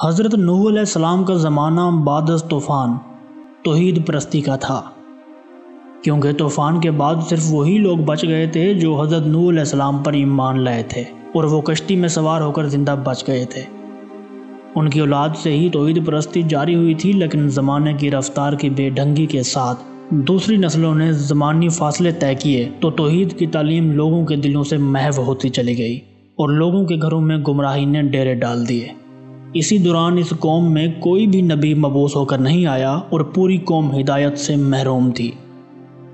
حضرت نوح علیہ السلام کا زمانہ بعد از طوفان توحید پرستی کا تھا، کیونکہ طوفان کے بعد صرف وہی لوگ بچ گئے تھے جو حضرت نوح علیہ السلام پر ایمان لائے تھے اور وہ کشتی میں سوار ہو کر زندہ بچ گئے تھے۔ ان کی اولاد سے ہی توحید پرستی جاری ہوئی تھی، لیکن زمانے کی رفتار کی بے ڈھنگی کے ساتھ دوسری نسلوں نے زمانی فاصلے طے کیے تو توحید کی تعلیم لوگوں کے دلوں سے محو ہوتی چلی گئی اور لوگوں کے گھروں میں گمراہی نے ڈیرے ڈال دیے۔ اسی دوران اس قوم میں کوئی بھی نبی مبعوث ہو کر نہیں آیا اور پوری قوم ہدایت سے محروم تھی۔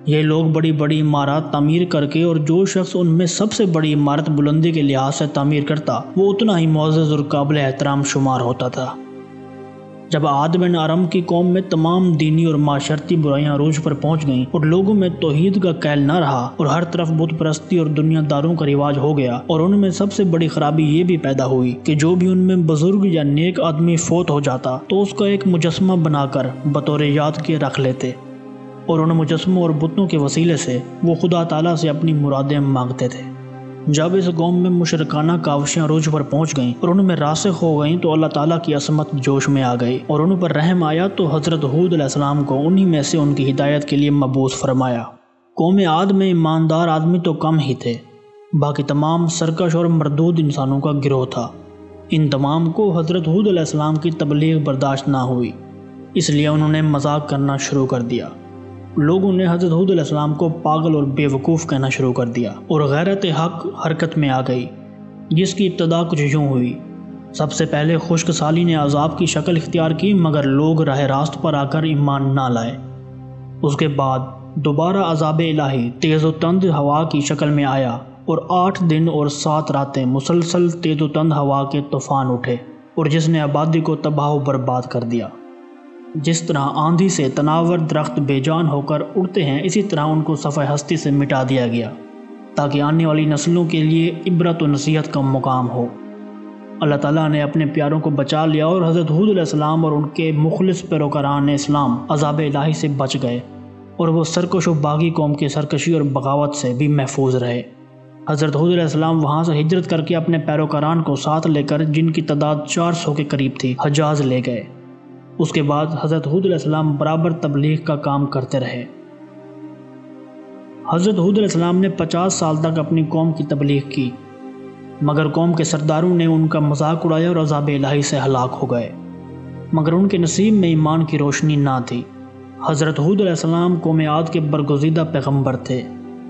یہ لوگ بڑی بڑی عمارات تعمیر کر کے، اور جو شخص ان میں سب سے بڑی عمارت بلندی کے لحاظ سے تعمیر کرتا وہ اتنا ہی معزز اور قابل احترام شمار ہوتا تھا۔ جب عاد بن ارم کی قوم میں تمام دینی اور معاشرتی برائیاں عروج پر پہنچ گئیں اور لوگوں میں توحید کا کیل نہ رہا اور ہر طرف بت پرستی اور دنیا داروں کا رواج ہو گیا، اور ان میں سب سے بڑی خرابی یہ بھی پیدا ہوئی کہ جو بھی ان میں بزرگ یا نیک آدمی فوت ہو جاتا تو اس کا ایک مجسمہ بنا کر بطور یاد کے رکھ لیتے، اور ان مجسموں اور بتوں کے وسیلے سے وہ خدا تعالیٰ سے اپنی مرادیں مانگتے تھے۔ جب اس قوم میں مشرکانہ کاوشیں عروج پر پہنچ گئیں اور ان میں راسخ ہو گئیں تو اللہ تعالیٰ کی عصمت جوش میں آ گئی اور ان پر رحم آیا، تو حضرت ہود علیہ السلام کو انہی میں سے ان کی ہدایت کے لیے مبعوث فرمایا۔ قوم عاد میں ایماندار آدمی تو کم ہی تھے، باقی تمام سرکش اور مردود انسانوں کا گروہ تھا۔ ان تمام کو حضرت ہود علیہ السلام کی تبلیغ برداشت نہ ہوئی، اس لیے انہوں نے مذاق کرنا شروع کر دیا۔ لوگوں نے حضرت ہود علیہ السلام کو پاگل اور بے وقوف کہنا شروع کر دیا اور غیرت حق حرکت میں آ گئی، جس کی ابتدا کچھ یوں ہوئی۔ سب سے پہلے خشک سالی نے عذاب کی شکل اختیار کی، مگر لوگ راہ راست پر آ کر ایمان نہ لائے۔ اس کے بعد دوبارہ عذاب الہی تیز و تند ہوا کی شکل میں آیا، اور 8 دن اور 7 راتیں مسلسل تیز و تند ہوا کے طوفان اٹھے، اور جس نے آبادی کو تباہ و برباد کر دیا۔ جس طرح آندھی سے تناور درخت بے جان ہو کر اڑتے ہیں، اسی طرح ان کو صفحہ ہستی سے مٹا دیا گیا، تاکہ آنے والی نسلوں کے لیے عبرت و نصیحت کا مقام ہو۔ اللہ تعالیٰ نے اپنے پیاروں کو بچا لیا، اور حضرت ہود علیہ السلام اور ان کے مخلص پیروکاران اسلام عذاب الہی سے بچ گئے، اور وہ سرکش و باغی قوم کی سرکشی اور بغاوت سے بھی محفوظ رہے۔ حضرت ہود علیہ السلام وہاں سے ہجرت کر کے اپنے پیروکاران کو ساتھ لے کر، جن کی تعداد 400 کے قریب تھی، حجاز لے گئے۔ اس کے بعد حضرت ہود علیہ السلام برابر تبلیغ کا کام کرتے رہے۔ حضرت ہود علیہ السلام نے 50 سال تک اپنی قوم کی تبلیغ کی، مگر قوم کے سرداروں نے ان کا مذاق اڑایا اور عذاب الہی سے ہلاک ہو گئے، مگر ان کے نصیب میں ایمان کی روشنی نہ تھی۔ حضرت ہود علیہ السلام قوم عاد کے برگزیدہ پیغمبر تھے۔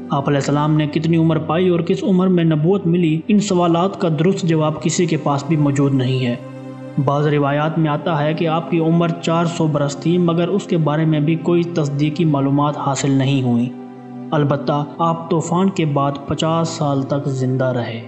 آپ علیہ السلام نے کتنی عمر پائی اور کس عمر میں نبوت ملی، ان سوالات کا درست جواب کسی کے پاس بھی موجود نہیں ہے۔ بعض روایات میں آتا ہے کہ آپ کی عمر 400 برس تھی، مگر اس کے بارے میں بھی کوئی تصدیقی معلومات حاصل نہیں ہوئیں۔ البتہ آپ طوفان کے بعد 50 سال تک زندہ رہے۔